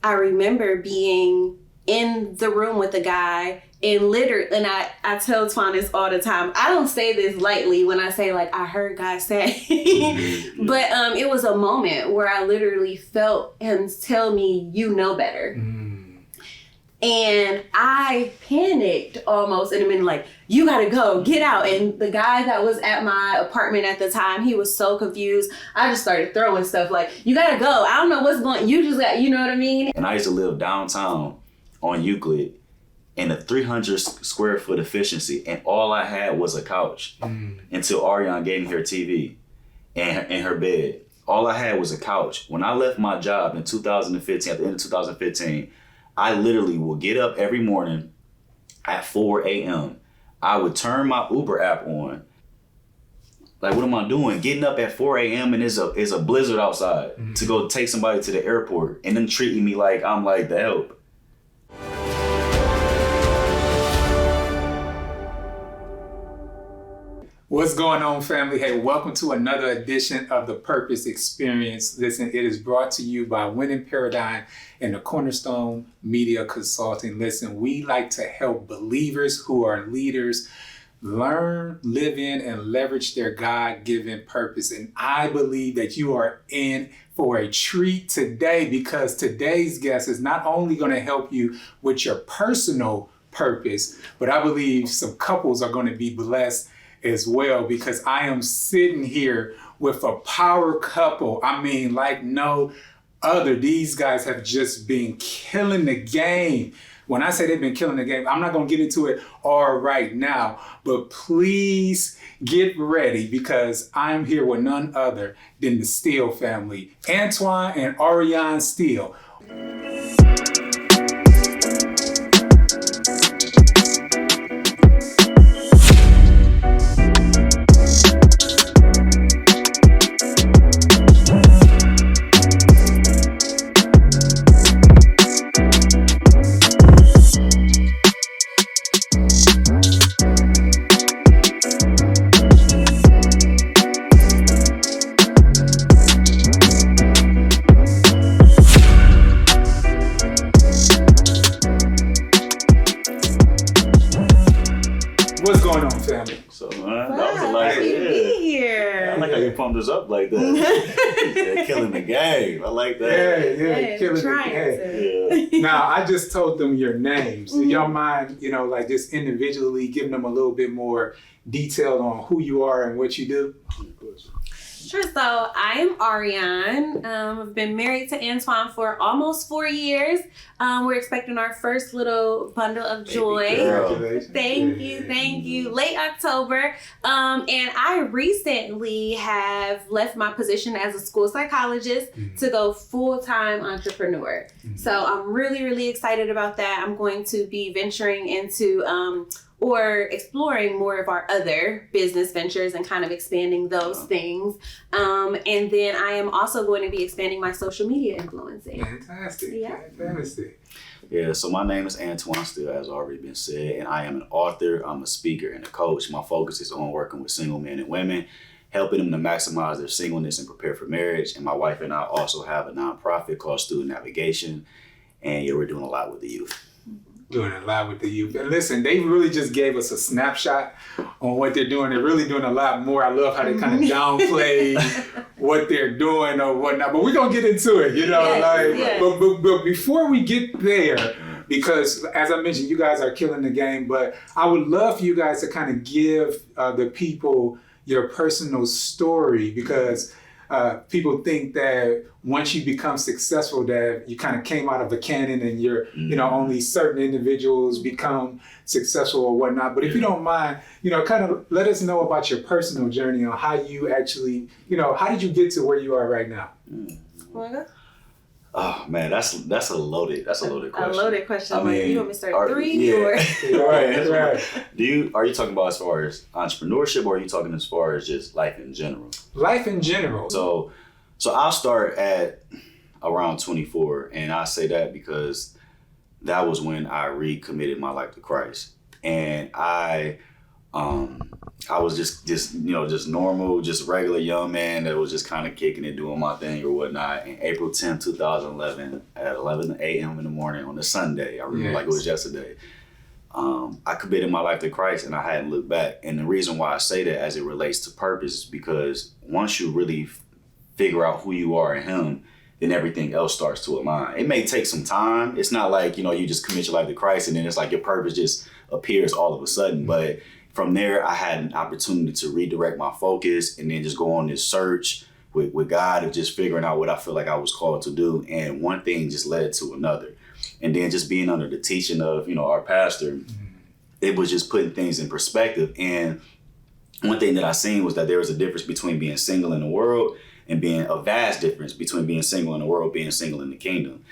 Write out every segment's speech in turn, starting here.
I remember being in the room with the guy and I tell Twan this all the time. I don't say this lightly when I say like, I heard God say, but it was a moment where I literally felt him tell me, you know better. And I panicked almost in a minute, like, you gotta go, get out. And the guy that was at my apartment at the time, he was so confused. I just started throwing stuff like, you gotta go. I don't know what's going on. You just got, you know what I mean? And I used to live downtown on Euclid in a 300 square foot efficiency. And all I had was a couch until Arroine gave me her TV and her bed. All I had was a couch. When I left my job in 2015, at the end of 2015, I literally will get up every morning at 4 a.m. I would turn my Uber app on. Like, what am I doing? Getting up at 4 a.m. and it's a blizzard outside to go take somebody to the airport and then treating me like I'm like the help. What's going on, family? Hey, welcome to another edition of The Purpose Experience. Listen, it is brought to you by Winning Paradigm and the Cornerstone Media Consulting. Listen, we like to help believers who are leaders learn, live in, and leverage their God-given purpose. And I believe that you are in for a treat today, because today's guest is not only going to help you with your personal purpose, but I believe some couples are going to be blessed as well, because I am sitting here with a power couple. I mean, like no other. These guys have just been killing the game. When I say they've been killing the game, I'm not going to get into it all right now, but please get ready, because I'm here with none other than the Steele family, Antoine and Arrione Steele. What's going on, family? So, that was a nice here. I like how you pumped us up like that. They're killing the game. I like that. Yeah, killing the game. Now, I just told them your names. Do y'all mind, like just individually giving them a little bit more detail on who you are and what you do? Sure. So I am Arroine. I've been married to Antwan for almost 4 years. We're expecting our first little bundle of joy. Thank you. Late October. And I recently have left my position as a school psychologist to go full-time entrepreneur. So I'm really, really excited about that. I'm going to be venturing into or exploring more of our other business ventures and kind of expanding those things. And then I am also going to be expanding my social media influencing. Fantastic. Yeah. Fantastic. Yeah, so my name is Antoine Steele, as already been said, and I am an author, I'm a speaker, and a coach. My focus is on working with single men and women, helping them to maximize their singleness and prepare for marriage. And my wife and I also have a nonprofit called Student Navigation, and we're doing a lot with the youth. Doing a lot with the youth. And listen, they really just gave us a snapshot on what they're doing. They're really doing a lot more. I love how they kind of downplay what they're doing or whatnot. But we're going to get into it, Yes. But before we get there, because as I mentioned, you guys are killing the game, but I would love for you guys to kind of give the people your personal story, because people think that once you become successful, that you kind of came out of a cannon and you're, only certain individuals become successful or whatnot. But if you don't mind, kind of let us know about your personal journey on how you actually, how did you get to where you are right now? Oh man, that's a loaded question. A loaded question. I mean, you want me to start 3 or? Right, that's right. Are you talking about as far as entrepreneurship, or are you talking as far as just life in general? Life in general. So I'll start at around 24, and I say that because that was when I recommitted my life to Christ, and I I was just normal, just regular young man that was just kind of kicking it, doing my thing or whatnot. And April 10th, 2011, at 11 a.m. in the morning on a Sunday, I remember like it was yesterday, I committed my life to Christ and I hadn't looked back. And the reason why I say that as it relates to purpose is because once you really figure out who you are in Him, then everything else starts to align. It may take some time. It's not like, you just commit your life to Christ and then it's like your purpose just appears all of a sudden. But from there, I had an opportunity to redirect my focus and then just go on this search with God of just figuring out what I feel like I was called to do. And one thing just led to another. And then just being under the teaching of, our pastor, it was just putting things in perspective. And one thing that I seen was that there was a difference between being single in the world and being a vast difference between being single in the world, being single in the kingdom.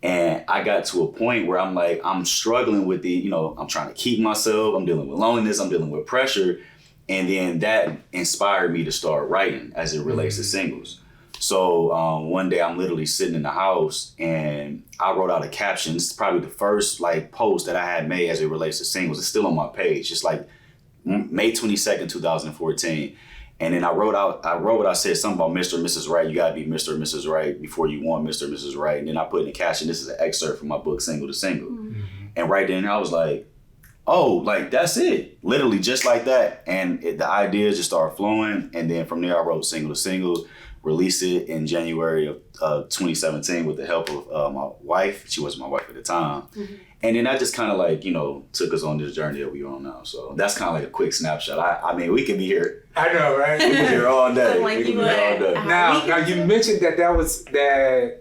And I got to a point where I'm like, I'm struggling with I'm trying to keep myself, I'm dealing with loneliness, I'm dealing with pressure. And then that inspired me to start writing as it relates to singles. So one day I'm literally sitting in the house and I wrote out a caption. This is probably the first post that I had made as it relates to singles. It's still on my page. It's like May 22nd, 2014. And then I wrote what I said, something about Mr. and Mrs. Right. You gotta be Mr. and Mrs. Right before you want Mr. and Mrs. Right. And then I put in the caption, this is an excerpt from my book, Single to Single. Mm-hmm. And right then I was like, oh, that's it. Literally just like that. And the ideas just started flowing. And then from there I wrote Single to Single, released it in January of 2017 with the help of my wife. She wasn't my wife at the time. Mm-hmm. And then that just kind of took us on this journey that we're on now. So that's kind of like a quick snapshot. I mean, we can be here. I know, right? We can be here all day. Now you mentioned that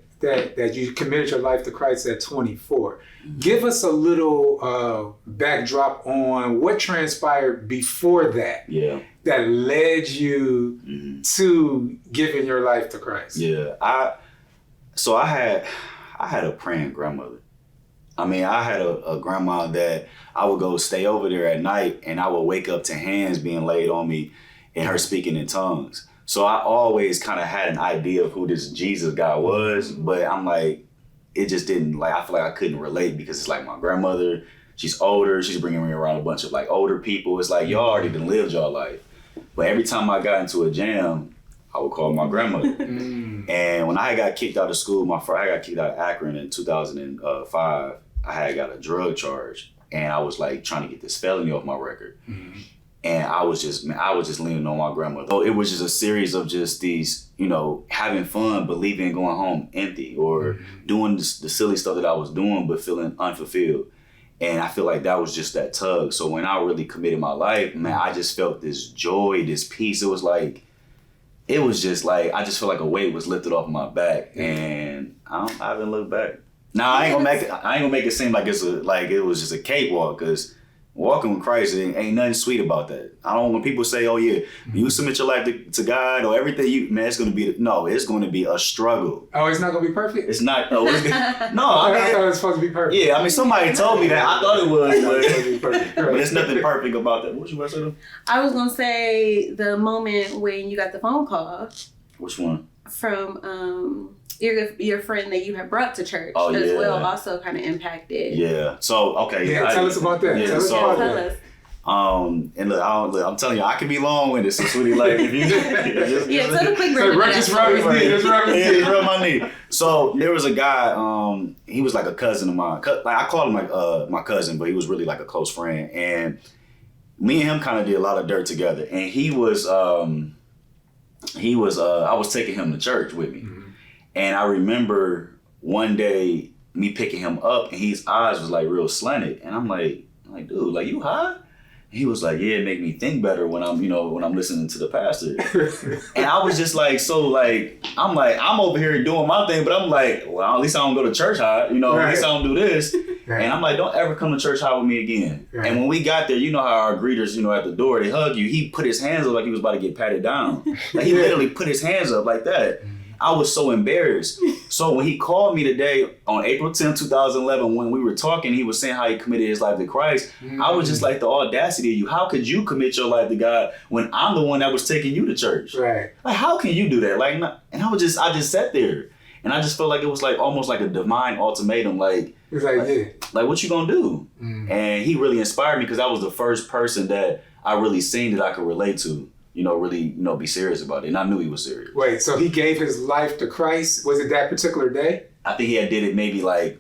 you committed your life to Christ at 24. Mm-hmm. Give us a little backdrop on what transpired before that. Yeah. That led you to giving your life to Christ. Yeah. I had a praying grandmother. I mean, I had a grandma that I would go stay over there at night and I would wake up to hands being laid on me and her speaking in tongues. So I always kind of had an idea of who this Jesus guy was, but I'm like, it just didn't, I feel like I couldn't relate because it's like my grandmother, she's older, she's bringing me around a bunch of older people. It's like, y'all already done lived y'all life. But every time I got into a jam, I would call my grandmother. And when I got kicked out of school, I got kicked out of Akron in 2005. I had got a drug charge and I was trying to get this felony off my record. Mm-hmm. And I was just leaning on my grandmother. So it was just a series of just these, having fun, but leaving and going home empty or doing the silly stuff that I was doing, but feeling unfulfilled. And I feel like that was just that tug. So when I really committed my life, man, I just felt this joy, this peace. It was just I just felt like a weight was lifted off my back and I haven't looked back. Now I ain't gonna make it seem like it was just a cakewalk because walking with Christ ain't nothing sweet about that. I don't when people say, oh yeah, you submit your life to God or everything it's gonna be it's gonna be a struggle. Oh, it's not gonna be perfect? It's not no, I thought it was supposed to be perfect. Yeah, I mean somebody told me that. I thought it was, but it's nothing perfect about that. What you want to say though? I was gonna say the moment when you got the phone call. Which one? From your friend that you had brought to church as well also kind of impacted. Yeah. So okay. Yeah. Tell us about that. Yeah, tell us. And look, I'm telling you, I can be long-winded, so sweetie, if you just take a quick break. Just rub my knee. So there was a guy. He was like a cousin of mine. I call him my cousin, but he was really like a close friend. And me and him kind of did a lot of dirt together. And he was. I was taking him to church with me. Mm-hmm. And I remember one day me picking him up and his eyes was real slanted. And I'm like, dude, you high? And he was like, yeah, it make me think better when I'm listening to the pastor. And I was just I'm over here doing my thing, but I'm like, well, at least I don't go to church high, at least I don't do this. Right. And I'm like, don't ever come to church high with me again. Right. And when we got there, how our greeters, at the door, they hug you. He put his hands up like he was about to get patted down. He literally put his hands up like that. I was so embarrassed. So when he called me today on April 10, 2011, when we were talking, he was saying how he committed his life to Christ. Mm-hmm. I was just like, the audacity of you. How could you commit your life to God when I'm the one that was taking you to church? Right. How can you do that? And I just sat there. And I just felt like it was like almost like a divine ultimatum. Like, it's like what you gonna do? And he really inspired me because that was the first person that I really seen that I could relate to. Really, be serious about it. And I knew he was serious. Wait, so he gave his life to Christ? Was it that particular day? I think he had did it maybe like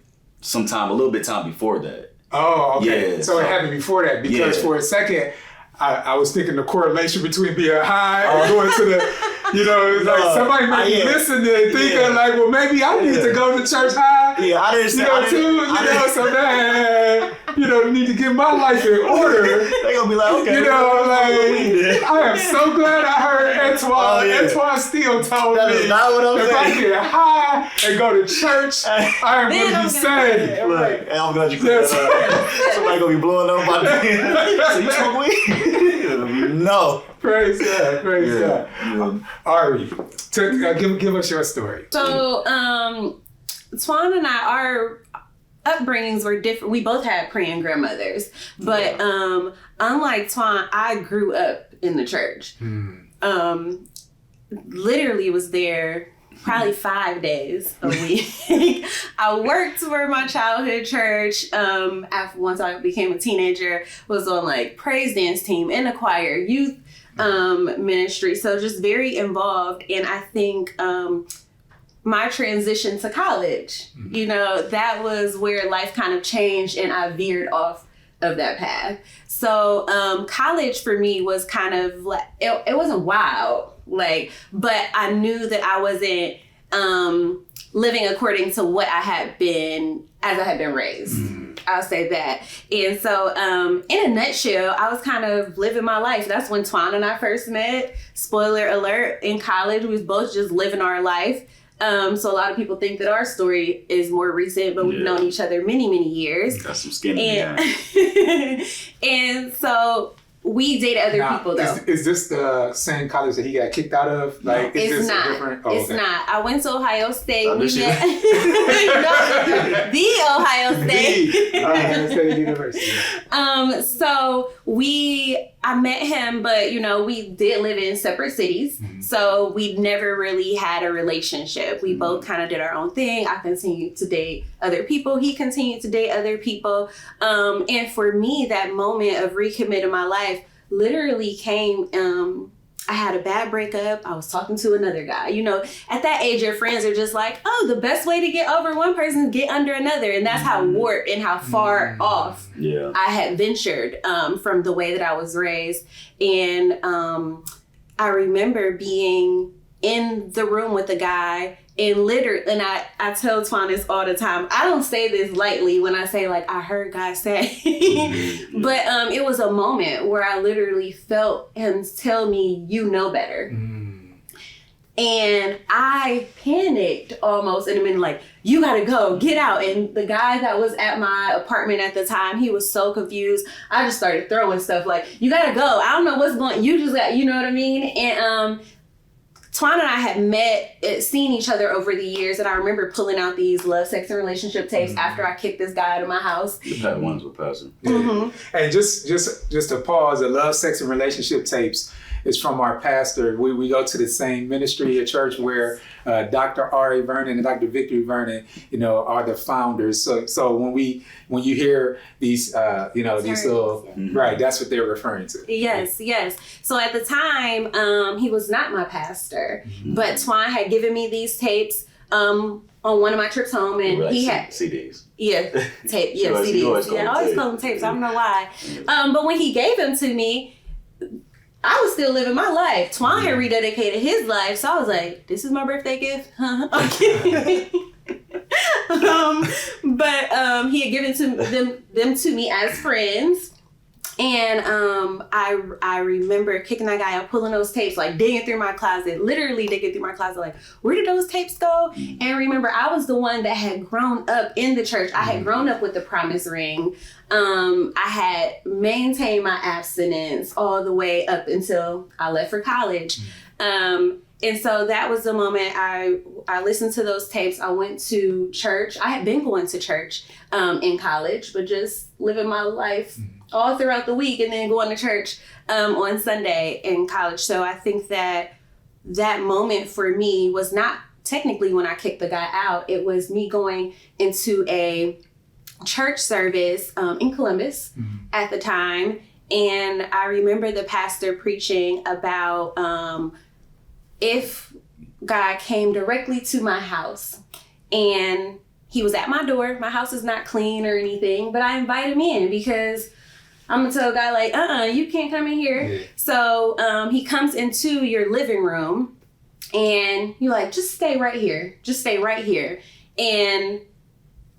a little bit time before that. Oh, okay. Yeah, so it happened before that because for a second, I was thinking the correlation between being high and going to the, it's like somebody might be listening and thinking like, well, maybe I need to go to church high. Yeah, I didn't say so man, need to get my life in order. They gonna be like, okay. I am so glad I heard Antoine. Antoine Steele told that me is not what I'm if saying. I get high and go to church, I am going to be saved. Look, I'm glad you cleared that up. Somebody gonna be blowing up my day. So you smoke weed? No. Praise God. Praise God. Ari, give us your story. So, Twan and our upbringings were different. We both had praying grandmothers, but unlike Twan, I grew up in the church. Literally was there probably 5 days a week. I worked for my childhood church. Once I became a teenager, was on like praise dance team, in a choir, youth ministry. So just very involved. And I think my transition to college, that was where life kind of changed and I veered off of that path. So college for me was kind of like, it wasn't wild, but I knew that I wasn't living according to what I had been, as I had been raised. I'll say that. And so in a nutshell, I was kind of living my life. That's when Twan and I first met. Spoiler alert, in college, we was both just living our life. So a lot of people think that our story is more recent, but we've known each other many, many years. Got some skin in the And so we dated other people, though. Is this the same college that he got kicked out of? Like, it's is this not. A different? It's not. I went to Ohio State. Oh, We met. No, the Ohio State. The Ohio State University. So I met him, but we did live in separate cities. So we never really had a relationship. We both kind of did our own thing. I continued to date other people. He continued to date other people. And for me, that moment of recommitting my life literally came, I had a bad breakup. I was talking to another guy. At that age, your friends are just like, oh, the best way to get over one person is get under another. And that's how warped and how far off I had ventured from the way that I was raised. And I remember being in the room with a guy and I tell Twan this all the time. I don't say this lightly when I say like, I heard God say, but it was a moment where I literally felt him tell me, you know better. And I panicked almost in a minute, like, you gotta go, get out. And the guy that was at my apartment at the time, he was so confused. I just started throwing stuff like, you gotta go. I don't know what's going, you just got, you know what I mean? And Twan and I had seen each other over the years, and I remember pulling out these love, sex, and relationship tapes after I kicked this guy out of my house. The ones with Patton. And just to pause, the love, sex, and relationship tapes is from our pastor. We go to the same ministry at church where Dr. Ari Vernon and Dr. Victory Vernon, are the founders. So when you hear these, these little, right, that's what they're referring to. Yes. So at the time, he was not my pastor, but Twan had given me these tapes on one of my trips home, and he had CDs. Yeah, tape. Yeah, CDs. I always call them tapes. I don't know why. But when he gave them to me, I was still living my life. Twan had rededicated his life, so I was like, "This is my birthday gift." I'm kidding. But he had given them to me as friends, and I remember kicking that guy out, pulling those tapes, like literally digging through my closet, like, where did those tapes go? And remember, I was the one that had grown up in the church. I had grown up with the promise ring. I had maintained my abstinence all the way up until I left for college. And so that was the moment I listened to those tapes. I went to church. I had been going to church in college, but just living my life all throughout the week and then going to church on Sunday in college. So I think that moment for me was not technically when I kicked the guy out, it was me going into a church service in Columbus at the time. And I remember the pastor preaching about if God came directly to my house and he was at my door, my house is not clean or anything, but I invite him in because I'm gonna tell a guy like, you can't come in here. Yeah. So he comes into your living room and you're like, just stay right here. Just stay right here. And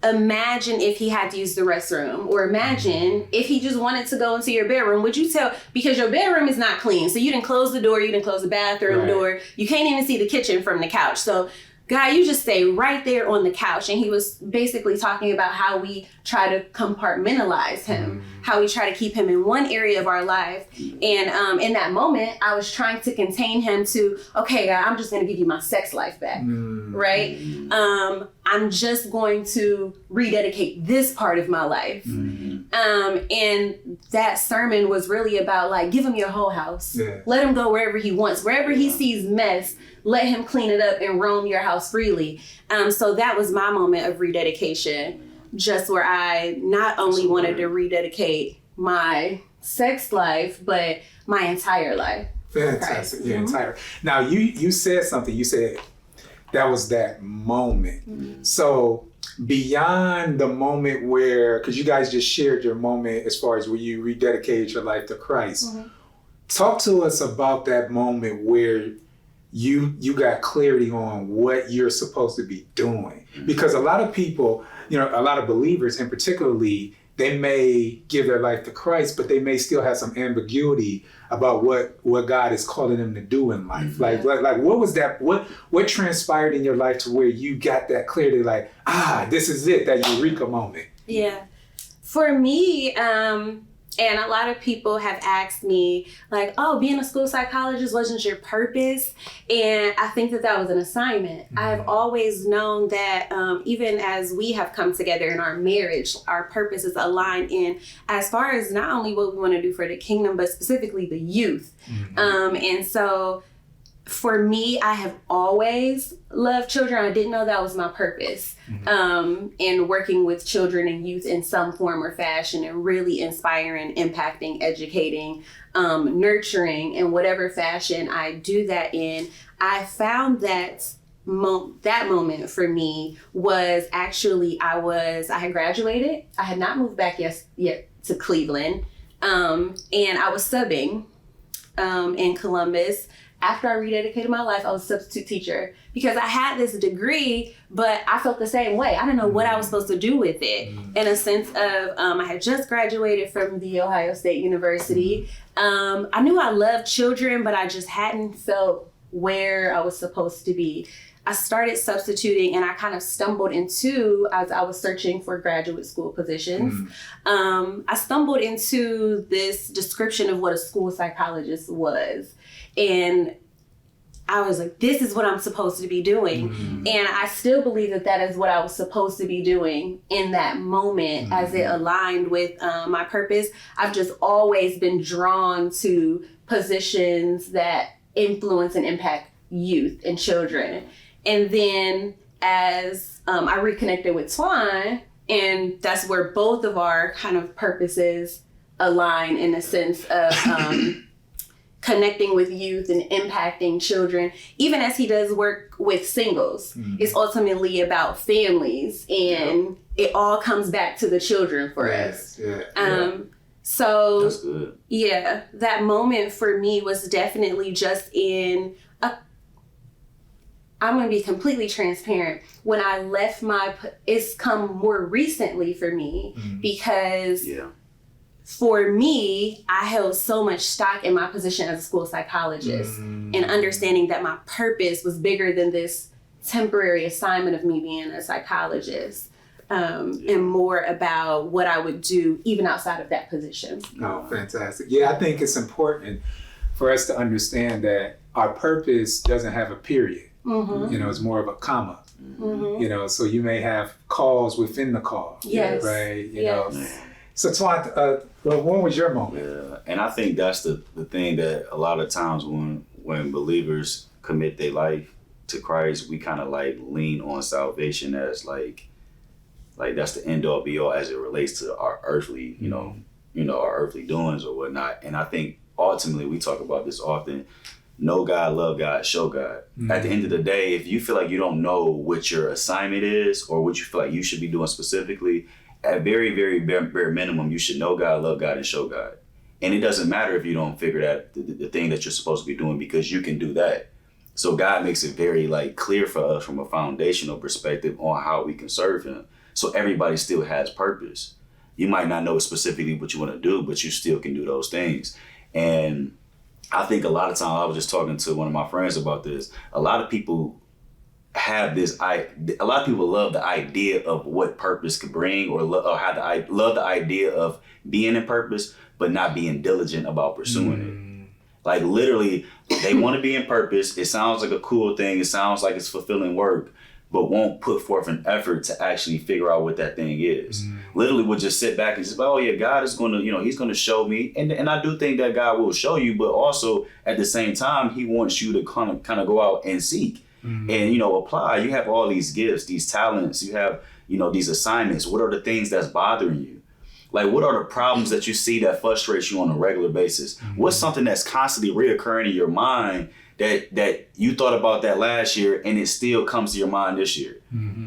imagine if he had to use the restroom, or imagine if he just wanted to go into your bedroom. Would you tell, because your bedroom is not clean, so you didn't close the door, you didn't close the bathroom door, you can't even see the kitchen from the couch. So guy, you just stay right there on the couch. And he was basically talking about how we try to compartmentalize him, how we try to keep him in one area of our life. And in that moment, I was trying to contain him to, okay, God, I'm just going to give you my sex life back, right? I'm just going to rededicate this part of my life. And that sermon was really about like, give him your whole house. Yeah. Let him go wherever he wants. Wherever he sees mess, let him clean it up and roam your house freely. So that was my moment of rededication, just where I not only wanted to rededicate my sex life, but my entire life. Fantastic. Your entire. Now you said something. You said that was that moment. So beyond the moment where, because you guys just shared your moment as far as where you rededicated your life to Christ, talk to us about that moment where you got clarity on what you're supposed to be doing. Because a lot of people, a lot of believers in particularly, they may give their life to Christ, but they may still have some ambiguity about what God is calling them to do in life. Like what was that, what transpired in your life to where you got that clarity, like, this is it, that eureka moment? Yeah. For me, and a lot of people have asked me, like, oh, being a school psychologist wasn't your purpose. And I think that was an assignment. I've always known that even as we have come together in our marriage, our purpose is aligned in as far as not only what we want to do for the kingdom, but specifically the youth. And so for me, I have always loved children. I didn't know that was my purpose. In working with children and youth in some form or fashion, and really inspiring, impacting, educating, nurturing in whatever fashion I do that in. I found that that moment for me was actually, I had graduated. I had not moved back yet to Cleveland. And I was subbing in Columbus. After I rededicated my life, I was a substitute teacher because I had this degree, but I felt the same way. I didn't know what I was supposed to do with it. In a sense of, I had just graduated from the Ohio State University. I knew I loved children, but I just hadn't felt where I was supposed to be. I started substituting and I kind of stumbled into, as I was searching for graduate school positions, I stumbled into this description of what a school psychologist was. And I was like, this is what I'm supposed to be doing. And I still believe that is what I was supposed to be doing in that moment as it aligned with my purpose. I've just always been drawn to positions that influence and impact youth and children. And then as I reconnected with Twan, and that's where both of our kind of purposes align in a sense of connecting with youth and impacting children, even as he does work with singles. It's ultimately about families, and it all comes back to the children for us. So that's good. Yeah, that moment for me was definitely just I'm going to be completely transparent. When I left it's come more recently for me because for me, I held so much stock in my position as a school psychologist and understanding that my purpose was bigger than this temporary assignment of me being a psychologist, and more about what I would do even outside of that position. Oh, fantastic. Yeah, I think it's important for us to understand that our purpose doesn't have a period. It's more of a comma. So you may have cause within the cause. Yes. Right? Know. So Twan, when was your moment? Yeah, and I think that's the thing that a lot of times when believers commit their life to Christ, we kind of like lean on salvation as like that's the end all be all as it relates to our earthly, our earthly doings or whatnot. And I think ultimately we talk about this often. Know God, love God, show God. At the end of the day, if you feel like you don't know what your assignment is or what you feel like you should be doing specifically, at very, very bare minimum, you should know God, love God, and show God. And it doesn't matter if you don't figure that the thing that you're supposed to be doing, because you can do that. So God makes it very like clear for us from a foundational perspective on how we can serve him. So everybody still has purpose. You might not know specifically what you want to do, but you still can do those things. And I think a lot of times, I was just talking to one of my friends about this. A lot of people have this. A lot of people love the idea of what purpose could bring, or love the idea of being in purpose, but not being diligent about pursuing it. Like literally, they want to be in purpose. It sounds like a cool thing. It sounds like it's fulfilling work, but won't put forth an effort to actually figure out what that thing is. Literally would just sit back and just, oh yeah, God is going to, he's going to show me. And I do think that God will show you, but also at the same time, he wants you to kind of go out and seek and, apply. You have all these gifts, these talents, you have, these assignments. What are the things that's bothering you? Like, what are the problems that you see that frustrates you on a regular basis? What's something that's constantly reoccurring in your mind that you thought about that last year and it still comes to your mind this year?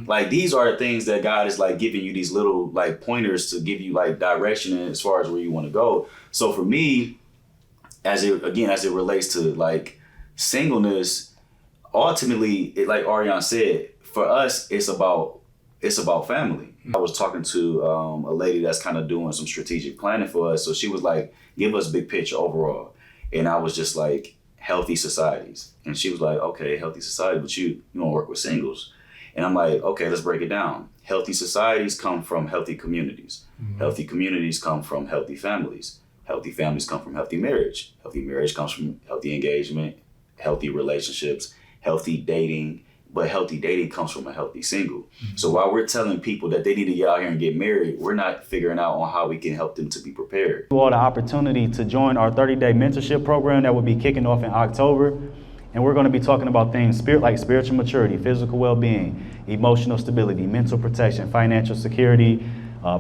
Like, these are the things that God is like giving you these little like pointers to give you like direction as far as where you want to go. So for me, as it relates to like singleness, ultimately, like Arrione said, for us, it's about family. I was talking to a lady that's kind of doing some strategic planning for us. So she was like, give us big picture overall. And I was just like, healthy societies. And she was like, okay, healthy society, but you don't work with singles. And I'm like, okay, let's break it down. Healthy societies come from healthy communities. Healthy communities come from healthy families. Healthy families come from healthy marriage. Healthy marriage comes from healthy engagement, healthy relationships, healthy dating. But healthy dating comes from a healthy single. So while we're telling people that they need to get out here and get married, we're not figuring out on how we can help them to be prepared. You all the opportunity to join our 30-day mentorship program that will be kicking off in October. And we're going to be talking about things like spiritual maturity, physical well-being, emotional stability, mental protection, financial security,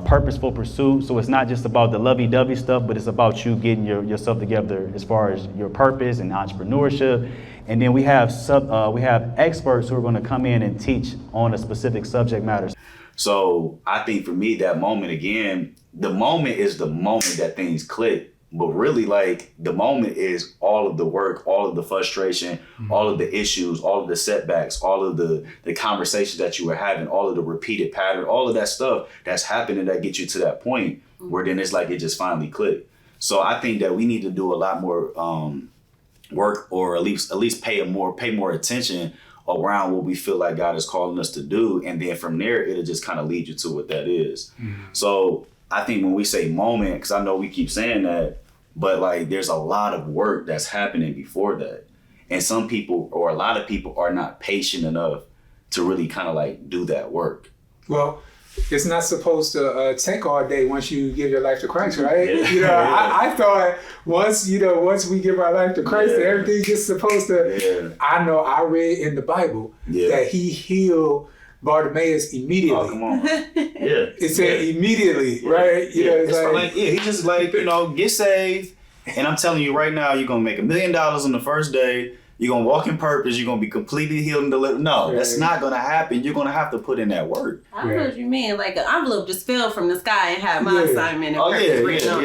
purposeful pursuit. So it's not just about the lovey-dovey stuff, but it's about you getting yourself together as far as your purpose and entrepreneurship. And then we have experts who are going to come in and teach on a specific subject matter. So I think for me, that moment again, the moment is the moment that things click. But really, like, the moment is all of the work, all of the frustration, all of the issues, all of the setbacks, all of the conversations that you were having, all of the repeated pattern, all of that stuff that's happening that gets you to that point where then it's like it just finally clicked. So I think that we need to do a lot more work, or at least pay more attention around what we feel like God is calling us to do. And then from there, it'll just kind of lead you to what that is. So I think when we say moment, because I know we keep saying that, but like there's a lot of work that's happening before that. And some people, or a lot of people, are not patient enough to really kind of like do that work. Well, it's not supposed to take all day once you give your life to Christ, right? I thought once we give our life to Christ, everything's just supposed to. I know I read in the Bible that he healed Bartimaeus immediately. Oh, come on. It said immediately, right? He just like, get saved. And I'm telling you right now, you're going to make $1 million on the first day. You're going to walk in purpose. You're going to be completely healed and delivered. No, that's not going to happen. You're going to have to put in that work. I know what you mean. Like an envelope just fell from the sky and had my assignment and purpose written on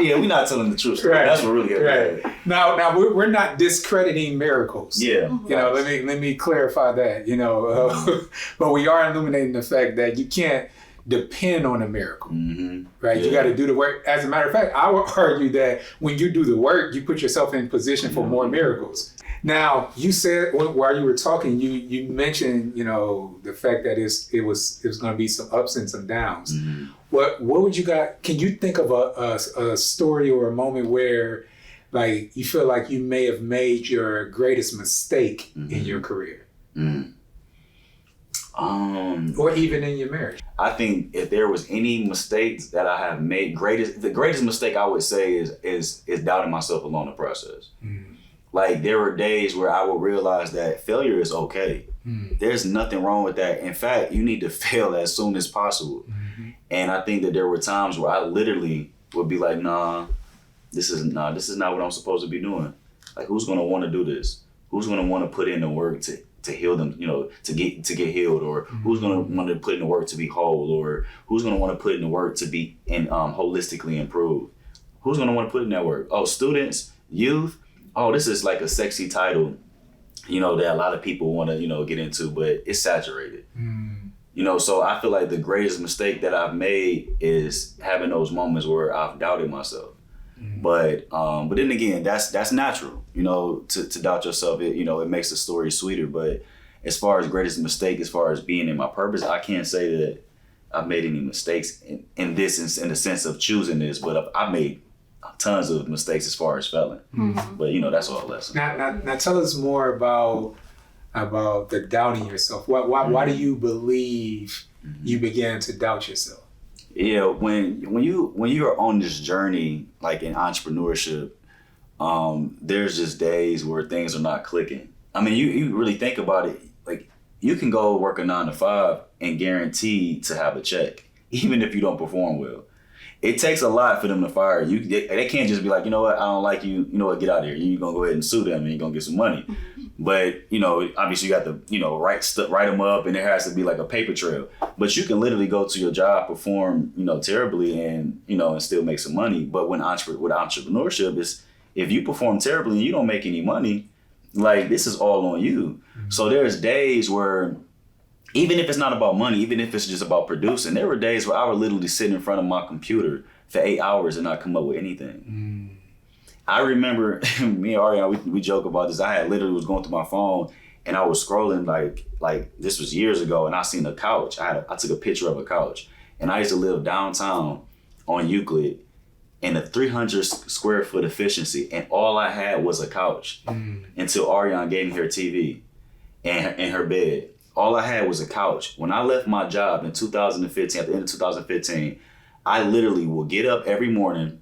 it. We're not telling the truth. Right. That's what really happened. Right. Now we're not discrediting miracles. Yeah. Let me clarify that. But we are illuminating the fact that you can't depend on a miracle, right? You got to do the work. As a matter of fact, I would argue that when you do the work, you put yourself in position for more miracles. Now, you said while you were talking, you mentioned, the fact that it was going to be some ups and some downs. What would you got? Can you think of a story or a moment where, like, you feel like you may have made your greatest mistake in your career? Or even in your marriage? I think if there was any mistakes that I have made, the greatest mistake I would say is doubting myself along the process. Like there were days where I would realize that failure is okay. There's nothing wrong with that. In fact, you need to fail as soon as possible. And I think that there were times where I literally would be like, nah, this is not what I'm supposed to be doing. Like, who's gonna want to do this? Who's gonna want to put in the work to heal them, to get healed, or who's gonna want to put in the work to be whole, or who's gonna want to put in the work to be holistically improved? Who's gonna want to put in that work? Oh, students, youth. Oh, this is like a sexy title, that a lot of people want to, get into, but it's saturated. So I feel like the greatest mistake that I've made is having those moments where I've doubted myself. But then again, that's natural, to doubt yourself. It makes the story sweeter. But as far as greatest mistake, as far as being in my purpose, I can't say that I've made any mistakes in the sense of choosing this, but I've made tons of mistakes as far as failing. But that's all a lesson. Now tell us more about the doubting yourself. Why do you believe you began to doubt yourself? Yeah, when you are on this journey, like in entrepreneurship, there's just days where things are not clicking. I mean, you really think about it, like you can go work a 9 to 5 and guarantee to have a check, even if you don't perform well. It takes a lot for them to fire you. They can't just be like, you know what, I don't like you, you know what, get out of here. You're gonna go ahead and sue them and you're gonna get some money. But, obviously you got to, write them up, and there has to be like a paper trail. But you can literally go to your job, perform, terribly and, and still make some money. But with entrepreneurship is, if you perform terribly and you don't make any money, like this is all on you. So there's days where, even if it's not about money, even if it's just about producing, there were days where I would literally sit in front of my computer for 8 hours and not come up with anything. I remember me and Arroine, we joke about this. I had literally was going through my phone and I was scrolling like this was years ago, and I seen a couch. I took a picture of a couch, and I used to live downtown on Euclid in a 300 square foot efficiency, and all I had was a couch until Arroine gave me her TV and her bed. All I had was a couch. When I left my job in 2015, at the end of 2015, I literally would get up every morning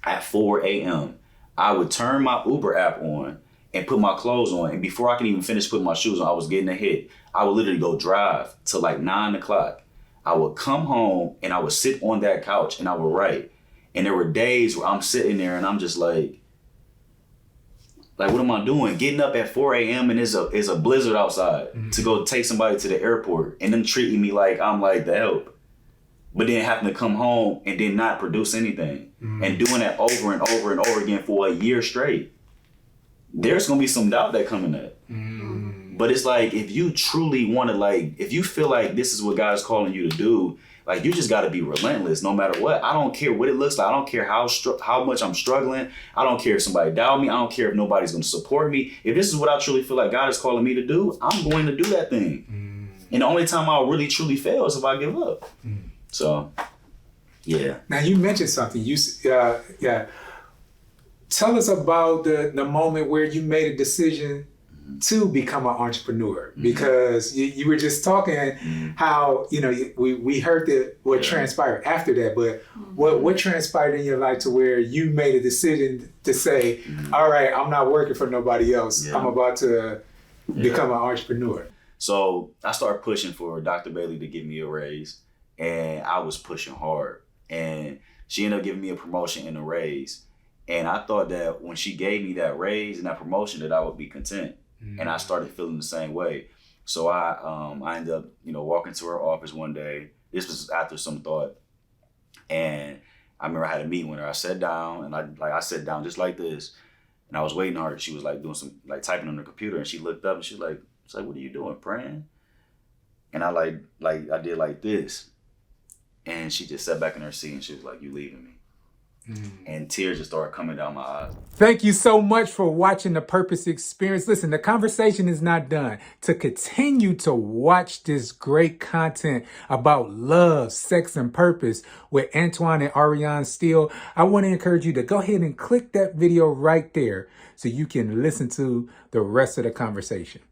at 4 a.m. I would turn my Uber app on and put my clothes on. And before I could even finish putting my shoes on, I was getting a hit. I would literally go drive till like 9 o'clock. I would come home and I would sit on that couch and I would write. And there were days where I'm sitting there and I'm just like what am I doing? Getting up at 4 a.m. and it's a blizzard outside to go take somebody to the airport, and then treating me like I'm like the help. But then having to come home and then not produce anything and doing that over and over and over again for a year straight. There's gonna be some doubt that come in that. But it's like, if you truly want to, if you feel like this is what God is calling you to do, you just got to be relentless no matter what. I don't care what it looks like. I don't care how much I'm struggling. I don't care if somebody doubt me. I don't care if nobody's going to support me. If this is what I truly feel like God is calling me to do, I'm going to do that thing. And the only time I'll really truly fail is if I give up. So, yeah. Now you mentioned something. Tell us about the moment where you made a decision to become an entrepreneur, because you were just talking how, we heard that what transpired after that, but what transpired in your life to where you made a decision to say, all right, I'm not working for nobody else. I'm about to become an entrepreneur. So I started pushing for Dr. Bailey to give me a raise, and I was pushing hard, and she ended up giving me a promotion and a raise. And I thought that when she gave me that raise and that promotion that I would be content. And I started feeling the same way. So I ended up, walking to her office one day. This was after some thought. And I remember I had a meeting with her. I sat down, and I sat down just like this. And I was waiting on her. She was doing some typing on her computer, and she looked up and she's like, what are you doing, praying? And I did like this. And she just sat back in her seat and she was like, you leaving me. And tears just started coming down my eyes. Thank you so much for watching The Purpose Experience. Listen, the conversation is not done. To continue to watch this great content about love, sex, and purpose with Antoine and Arrione Steele, I want to encourage you to go ahead and click that video right there so you can listen to the rest of the conversation.